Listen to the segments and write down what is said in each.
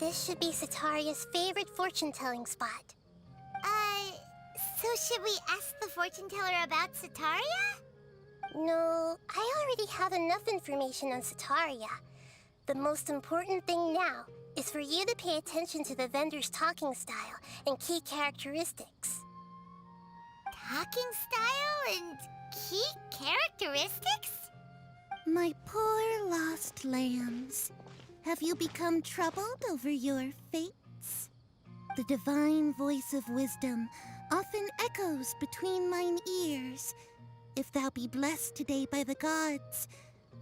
This should be Sataria's favorite fortune-telling spot. So should we ask the fortune teller about Sataria? No, I already have enough information on Sataria. The most important thing now is for you to pay attention to the vendor's talking style and key characteristics. Talking style and key characteristics? My poor lost lambs, have you become troubled over your fates? The divine voice of wisdom often echoes between mine ears. If thou be blessed today by the gods,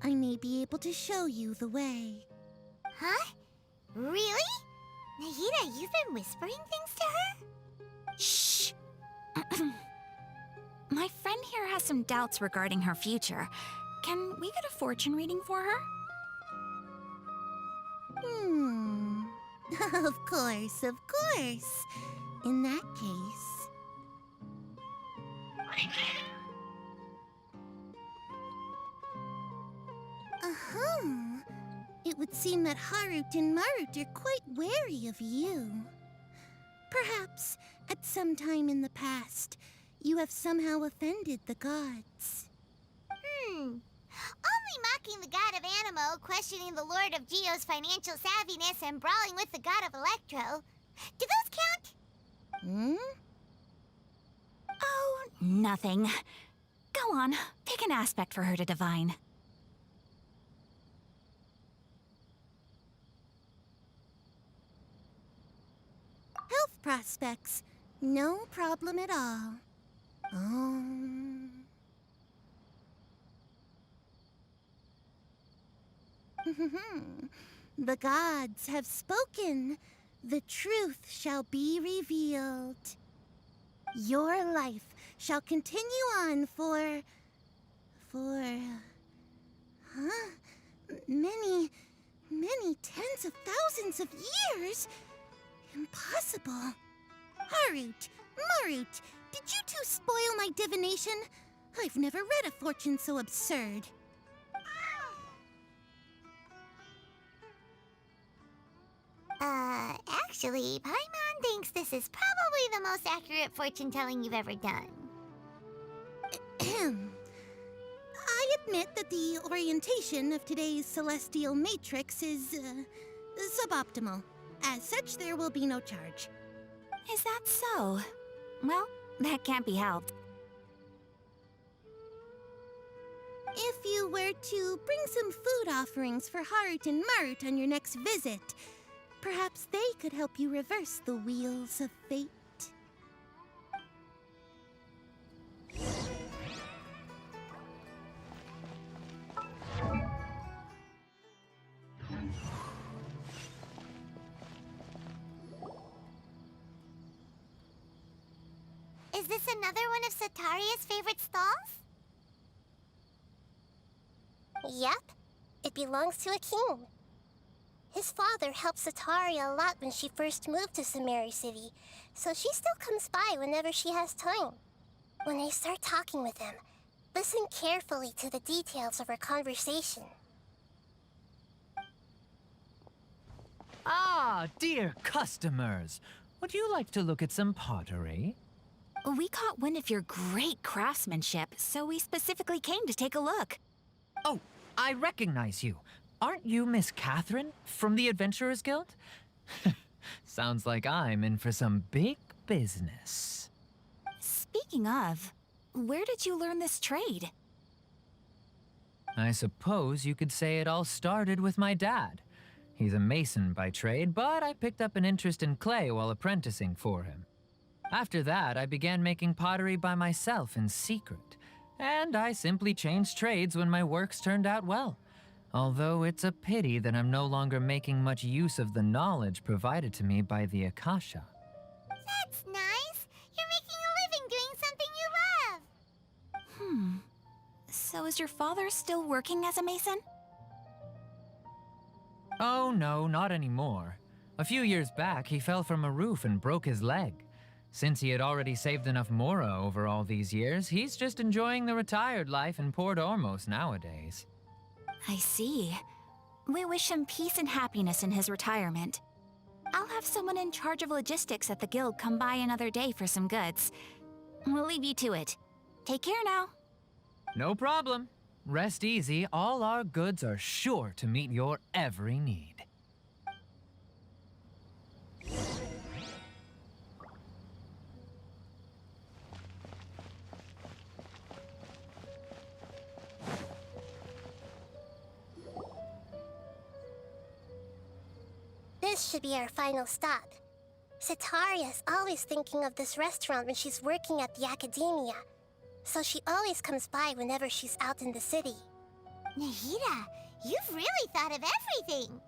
I may be able to show you the way. Huh? Really? Nahida, you've been whispering things to her? Shh! My friend here has some doubts regarding her future. Can we get a fortune reading for her? Of course, of course. In that case... It would seem that Harut and Marut are quite wary of you. Perhaps, at some time in the past, you have somehow offended the gods. Only mocking the god of Animo, questioning the Lord of Geo's financial savviness, and brawling with the god of Electro. Do those count? Oh, nothing. Go on, pick an aspect for her to divine. Health prospects. No problem at all. The gods have spoken. The truth shall be revealed. Your life shall continue on for... many tens of thousands of years? Impossible. Harut, Marut, did you two spoil my divination? I've never read a fortune so absurd. Actually, Paimon thinks this is probably the most accurate fortune-telling you've ever done. I admit that the orientation of today's celestial matrix is, suboptimal. As such, there will be no charge. Is that so? Well, that can't be helped. If you were to bring some food offerings for Harut and Marut on your next visit, perhaps they could help you reverse the wheels of fate. Is this another one of Sataria's favorite stalls? Yep, it belongs to a king. His father helped Sataria a lot when she first moved to Samari City, so she still comes by whenever she has time. When I start talking with him, listen carefully to the details of our conversation. Ah, dear customers! Would you like to look at some pottery? We caught wind of your great craftsmanship, so we specifically came to take a look. Oh, I recognize you. Aren't you Miss Catherine from the Adventurers Guild? Sounds like I'm in for some big business. Speaking of, where did you learn this trade? I suppose you could say it all started with my dad. He's a mason by trade, but I picked up an interest in clay while apprenticing for him. After that, I began making pottery by myself in secret, and I simply changed trades when my works turned out well. Although it's a pity that I'm no longer making much use of the knowledge provided to me by the Akasha. That's nice. You're making a living doing something you love. So is your father still working as a mason? Oh no, not anymore. A few years back, he fell from a roof and broke his leg. Since he had already saved enough Mora over all these years, he's just enjoying the retired life in Port Ormos nowadays. I see. We wish him peace and happiness in his retirement. I'll have someone in charge of logistics at the guild come by another day for some goods. We'll leave you to it. Take care now. No problem. Rest easy, all our goods are sure to meet your every need. This should be our final stop. Sitaria's always thinking of this restaurant when she's working at the academia, so she always comes by whenever she's out in the city. Nahida, you've really thought of everything.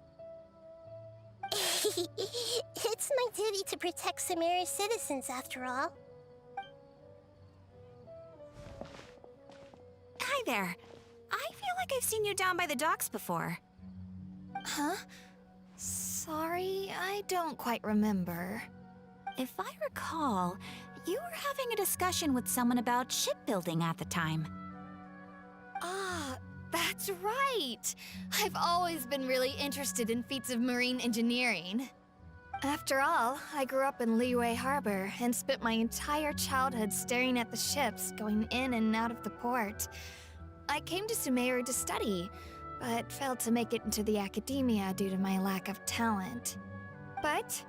It's my duty to protect Samari's citizens, after all. Hi there. I feel like I've seen you down by the docks before. Huh? Sorry, I don't quite remember. If I recall, you were having a discussion with someone about shipbuilding at the time. Ah, that's right! I've always been really interested in feats of marine engineering. After all, I grew up in Liyue Harbor and spent my entire childhood staring at the ships going in and out of the port. I came to Sumeru to study, but failed to make it into the academia due to my lack of talent. But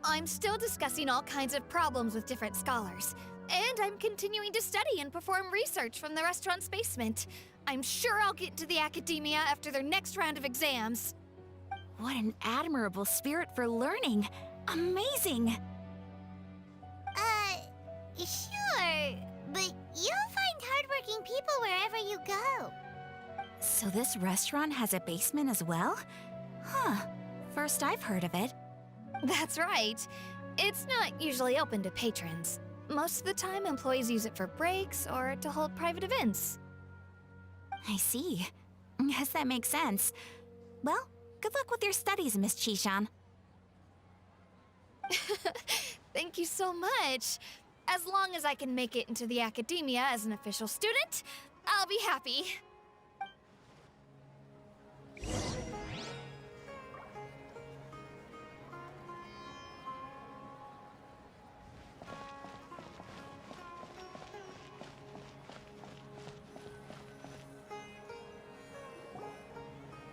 I'm still discussing all kinds of problems with different scholars, and I'm continuing to study and perform research from the restaurant's basement. I'm sure I'll get into the academia after their next round of exams. What an admirable spirit for learning. Amazing! Sure, but you'll find hardworking people wherever you go. So this restaurant has a basement as well? Huh. First I've heard of it. That's right. It's not usually open to patrons. Most of the time, employees use it for breaks or to hold private events. I see. Guess that makes sense. Well, good luck with your studies, Miss Chishan. Thank you so much. As long as I can make it into the academia as an official student, I'll be happy.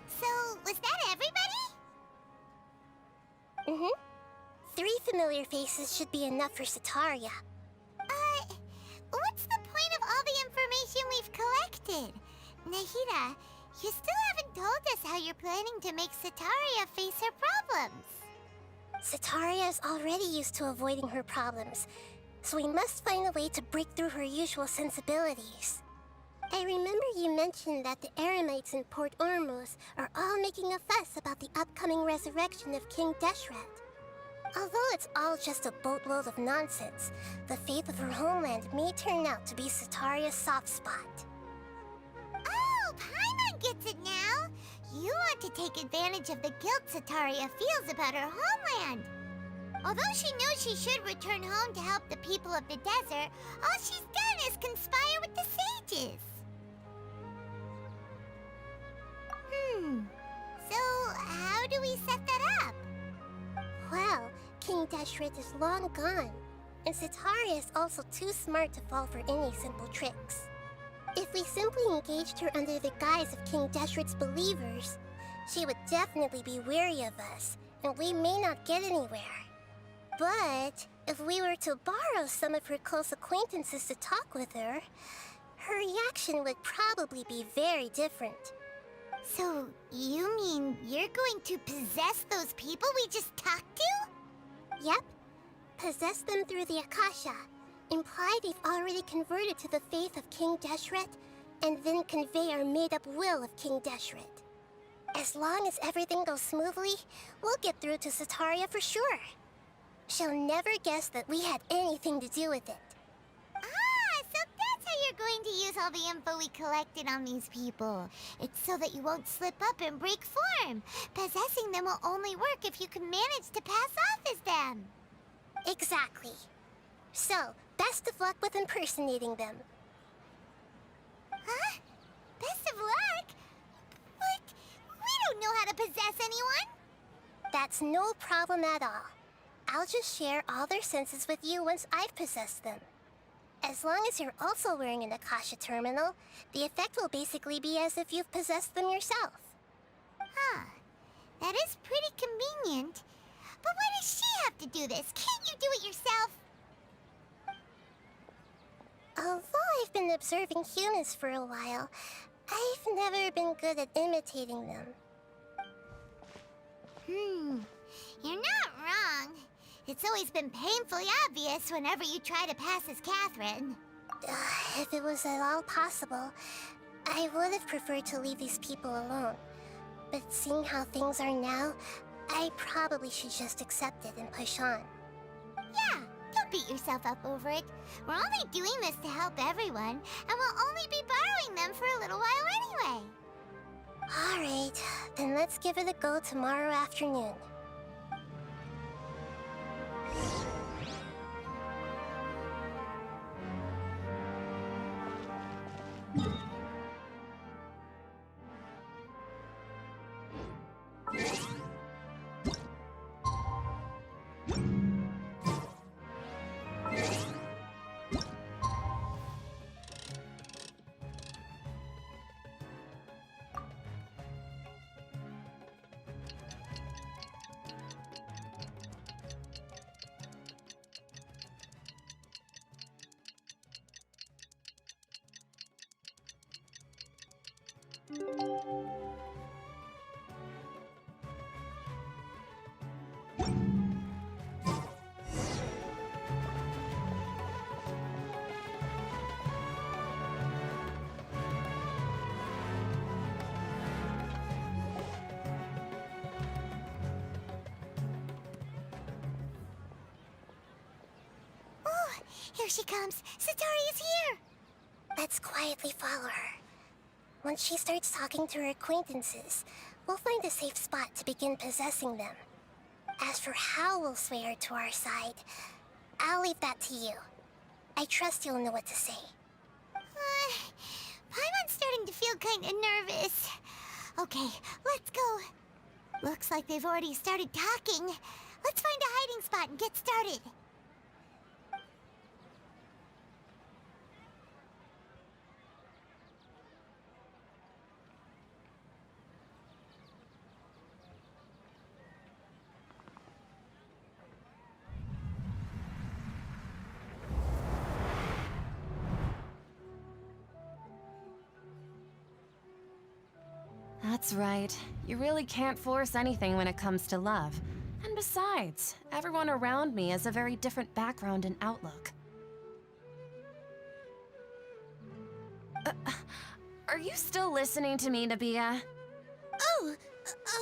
So, was that everybody? Mm-hmm. 3 familiar faces should be enough for Sitaria. What's the point of all the information we've collected? Nahida, you still haven't told us how you're planning to make Sitaria face her problems. Sitaria is already used to avoiding her problems, so we must find a way to break through her usual sensibilities. I remember you mentioned that the Eremites in Port Ormuz are all making a fuss about the upcoming resurrection of King Deshret. Although it's all just a boatload of nonsense, the fate of her homeland may turn out to be Sitaria's soft spot. Oh, Paimon gets it now! You want to take advantage of the guilt Sitaria feels about her homeland. Although she knows she should return home to help the people of the desert, all she's done is conspire with the sages. So, how do we set that up? Well, King Deshret is long gone, and Sitaria is also too smart to fall for any simple tricks. If we simply engaged her under the guise of King Deshret's believers, she would definitely be wary of us, and we may not get anywhere. But if we were to borrow some of her close acquaintances to talk with her, her reaction would probably be very different. So, you mean you're going to possess those people we just talked to? Yep. Possess them through the Akasha. Imply they've already converted to the faith of King Deshret, and then convey our made-up will of King Deshret. As long as everything goes smoothly, we'll get through to Sitaria for sure. She'll never guess that we had anything to do with it. So that's how you're going to use all the info we collected on these people. It's so that you won't slip up and break form. Possessing them will only work if you can manage to pass off as them. Exactly. So, best of luck with impersonating them. Huh? Best of luck? But we don't know how to possess anyone. That's no problem at all. I'll just share all their senses with you once I've possessed them. As long as you're also wearing an Akasha terminal, the effect will basically be as if you've possessed them yourself. Huh. That is pretty convenient. But why does she have to do this? Can't you do it yourself? Although I've been observing humans for a while, I've never been good at imitating them. You're not wrong. It's always been painfully obvious whenever you try to pass as Catherine. If it was at all possible, I would have preferred to leave these people alone. But seeing how things are now, I probably should just accept it and push on. Yeah, don't beat yourself up over it. We're only doing this to help everyone, and we'll only be borrowing them for a little while anyway. Alright, then let's give it a go tomorrow afternoon. Here she comes. Satori is here. Let's quietly follow her. Once she starts talking to her acquaintances, we'll find a safe spot to begin possessing them. As for how we'll sway her to our side, I'll leave that to you. I trust you'll know what to say. Paimon's starting to feel kind of nervous. Okay, let's go. Looks like they've already started talking. Let's find a hiding spot and get started. That's right. You really can't force anything when it comes to love. And besides, everyone around me has a very different background and outlook. Are you still listening to me, Nabia? Oh,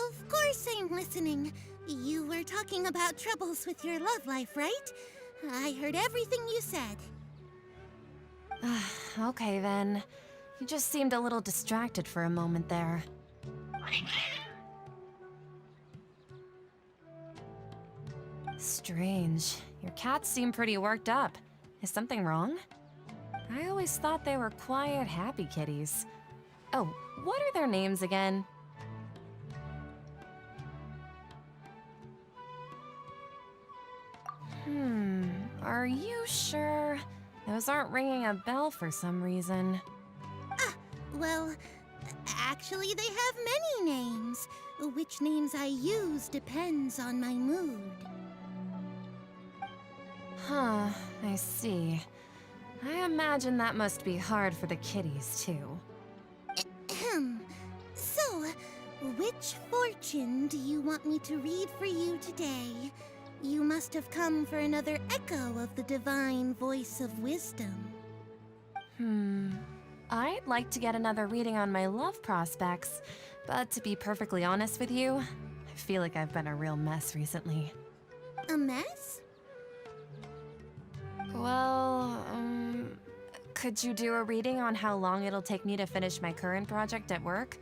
of course I'm listening. You were talking about troubles with your love life, right? I heard everything you said. Okay then. You just seemed a little distracted for a moment there. Strange. Your cats seem pretty worked up. Is something wrong? I always thought they were quiet, happy kitties. Oh, what are their names again? Are you sure? Those aren't ringing a bell for some reason. Well, actually they have many names. Which names I use depends on my mood. Huh, I see. I imagine that must be hard for the kitties, too. So, which fortune do you want me to read for you today? You must have come for another echo of the divine voice of wisdom. I'd like to get another reading on my love prospects, but to be perfectly honest with you, I feel like I've been a real mess recently. A mess? Well, could you do a reading on how long it'll take me to finish my current project at work?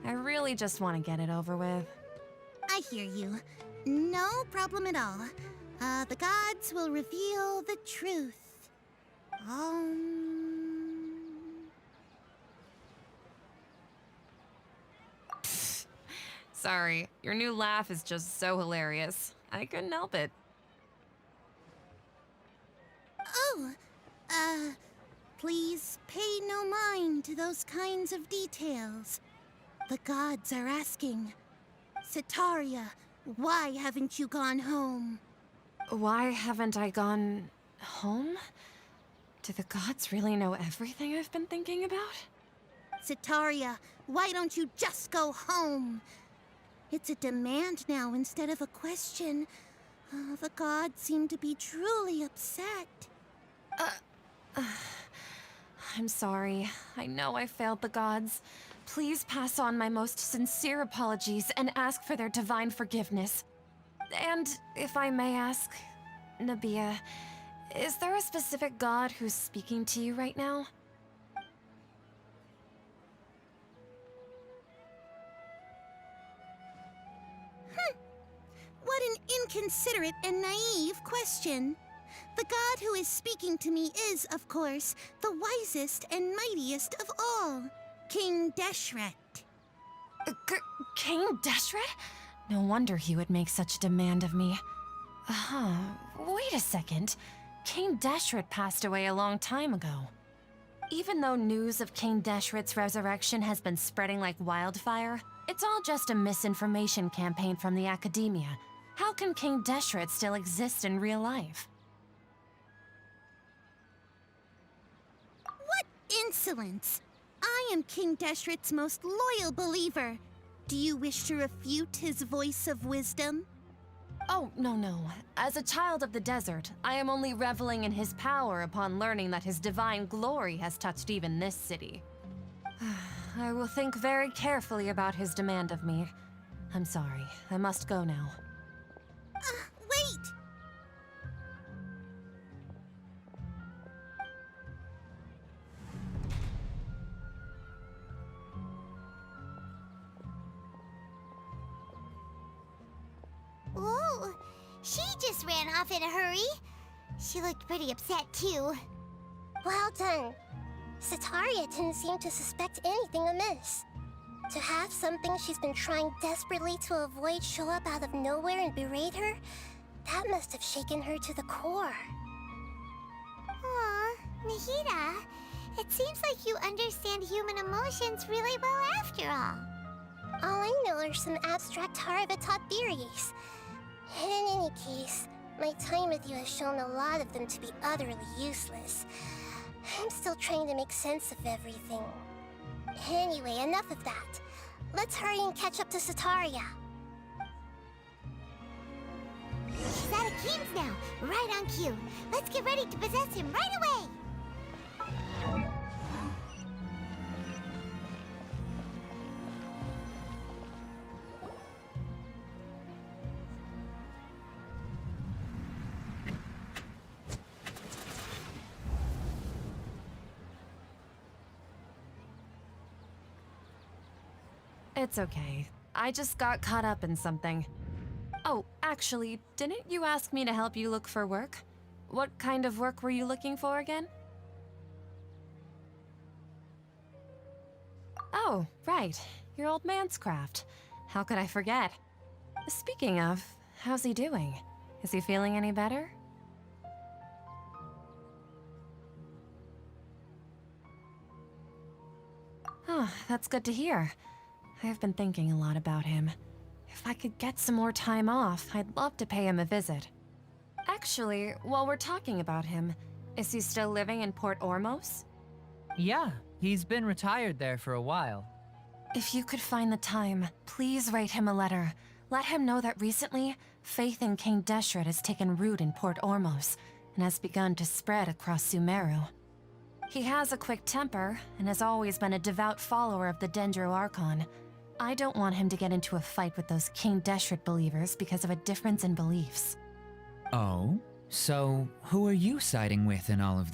I really just want to get it over with. I hear you. No problem at all. The gods will reveal the truth. Sorry, your new laugh is just so hilarious. I couldn't help it. Oh, please pay no mind to those kinds of details. The gods are asking. Sitaria, why haven't you gone home? Why haven't I gone home? Do the gods really know everything I've been thinking about? Sitaria, why don't you just go home? It's a demand now instead of a question. The gods seem to be truly upset. I'm sorry. I know I failed the gods. Please pass on my most sincere apologies and ask for their divine forgiveness. And if I may ask, Nabia, is there a specific god who's speaking to you right now? What an inconsiderate and naive question. The god who is speaking to me is, of course, the wisest and mightiest of all, King Deshret. King Deshret? No wonder he would make such a demand of me. Wait a second. King Deshret passed away a long time ago. Even though news of King Deshret's resurrection has been spreading like wildfire, it's all just a misinformation campaign from the academia. How can King Deshret still exist in real life? What insolence! I am King Deshret's most loyal believer. Do you wish to refute his voice of wisdom? Oh, no. As a child of the desert, I am only reveling in his power upon learning that his divine glory has touched even this city. I will think very carefully about his demand of me. I'm sorry. I must go now. Wait! Ooh, she just ran off in a hurry. She looked pretty upset, too. Well done. Sitaria didn't seem to suspect anything amiss. To have something she's been trying desperately to avoid show up out of nowhere and berate her, that must have shaken her to the core. Aw, Nahida, it seems like you understand human emotions really well after all. All I know are some abstract Harvard-taught theories. And in any case, my time with you has shown a lot of them to be utterly useless. I'm still trying to make sense of everything. Anyway, enough of that. Let's hurry and catch up to Sitaria. She's at Akeem's now, right on cue. Let's get ready to possess him right away! It's okay. I just got caught up in something. Oh, actually, didn't you ask me to help you look for work? What kind of work were you looking for again? Oh, right. Your old man's craft. How could I forget? Speaking of, how's he doing? Is he feeling any better? Oh, that's good to hear. I've been thinking a lot about him. If I could get some more time off, I'd love to pay him a visit. Actually, while we're talking about him, is he still living in Port Ormos? Yeah, he's been retired there for a while. If you could find the time, please write him a letter. Let him know that recently, faith in King Deshret has taken root in Port Ormos and has begun to spread across Sumeru. He has a quick temper and has always been a devout follower of the Dendro Archon. I don't want him to get into a fight with those King Deshret believers because of a difference in beliefs. Oh? So, who are you siding with in all of this?